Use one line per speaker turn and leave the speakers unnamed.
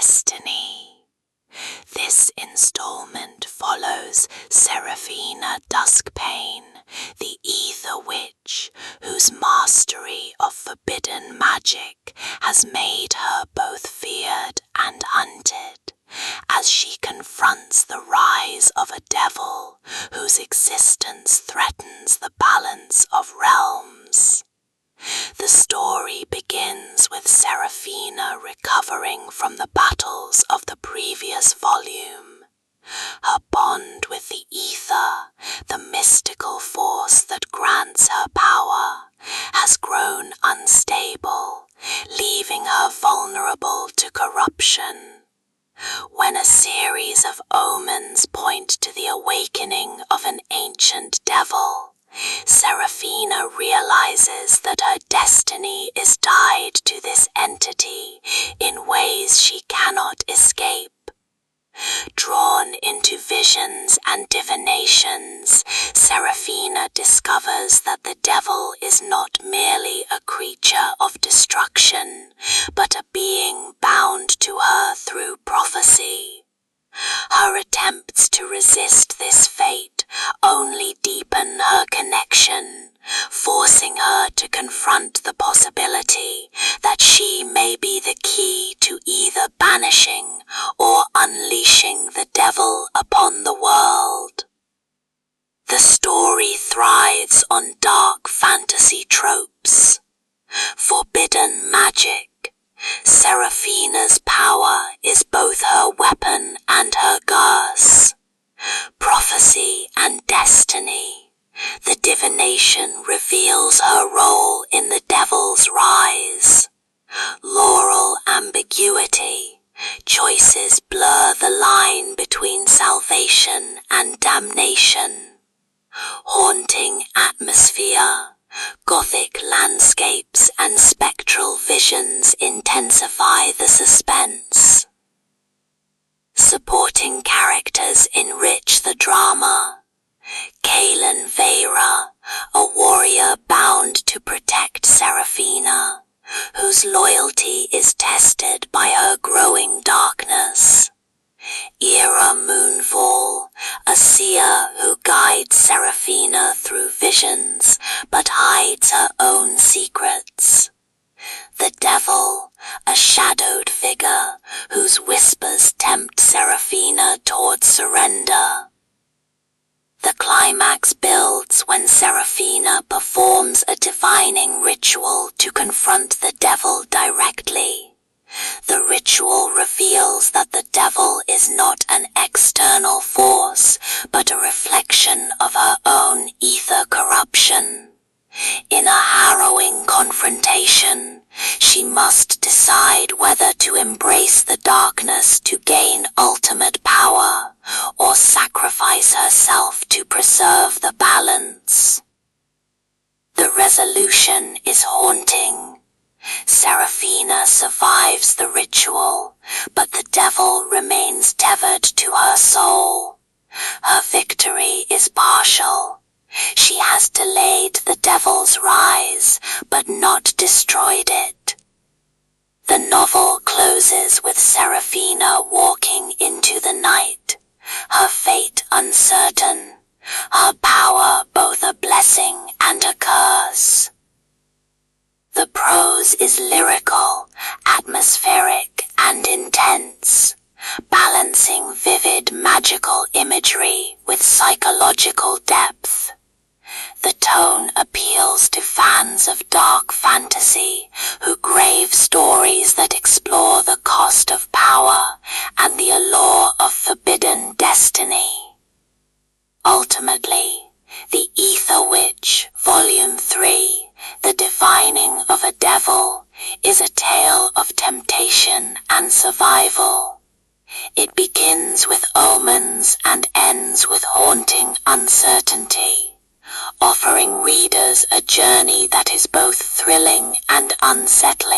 destiny. This installment follows Seraphina Duskpain, the Ether Witch, whose mastery of forbidden magic has made her both feared and hunted, as she confronts the rise of a devil whose existence threatens the balance of realms. The story begins with Seraphina recovering from the battles of the previous volume. Her bond with the ether, the mystical force that grants her power, has grown unstable, leaving her vulnerable to corruption. When a series of omens point to the awakening of an ancient devil, Seraphina realizes that her destiny is tied to this entity in ways she cannot escape. Drawn into visions and divinations, Seraphina discovers that the devil is not merely a creature of destruction, but a being bound to her through prophecy. Her attempts to resist this fate only deepen her connection, forcing her to confront the possibility that she may be the key to either banishing or unleashing the devil upon the world. The story thrives on dark fantasy tropes. Forbidden magic. Seraphina's power is both her weapon and her curse. Prophecy and destiny. The divination reveals her role in the devil's rise. Laurel ambiguity. Choices blur the line between salvation and damnation. Haunting atmosphere. Gothic landscapes and spectral visions intensify the suspense. Supporting characters enrich the drama. Kaelin Vera, a warrior bound to protect Seraphina, whose loyalty is tested by her growing darkness. Ira Moonfall, a seer who guides Seraphina through visions, but hides her own secrets. The devil, a shadowed figure whose whispers tempt Seraphina towards surrender. The climax builds when Seraphina performs a divining ritual to confront the devil directly. The ritual reveals that the devil is not an external force, but a reflection of her own ether corruption. In a harrowing confrontation, she must decide whether to embrace the darkness to gain ultimate power, or sacrifice herself to preserve the balance. The resolution is haunting. Seraphina survives the ritual, but the devil remains tethered to her soul. Her victory is partial. She has delayed the devil's rise, but not destroyed it. The novel closes with Seraphina walking into the night, her fate uncertain, her power both a blessing and a curse. The prose is lyrical, atmospheric, and intense, balancing vivid magical imagery with psychological depth. The tone appeals to fans of dark fantasy who crave stories that explore the cost of power and the allure of forbidden destiny. Ultimately, The Ether Witch, Volume 3, The Divining of a Devil, is a tale of temptation and survival. It begins with omens and ends with haunting uncertainty, offering readers a journey that is both thrilling and unsettling.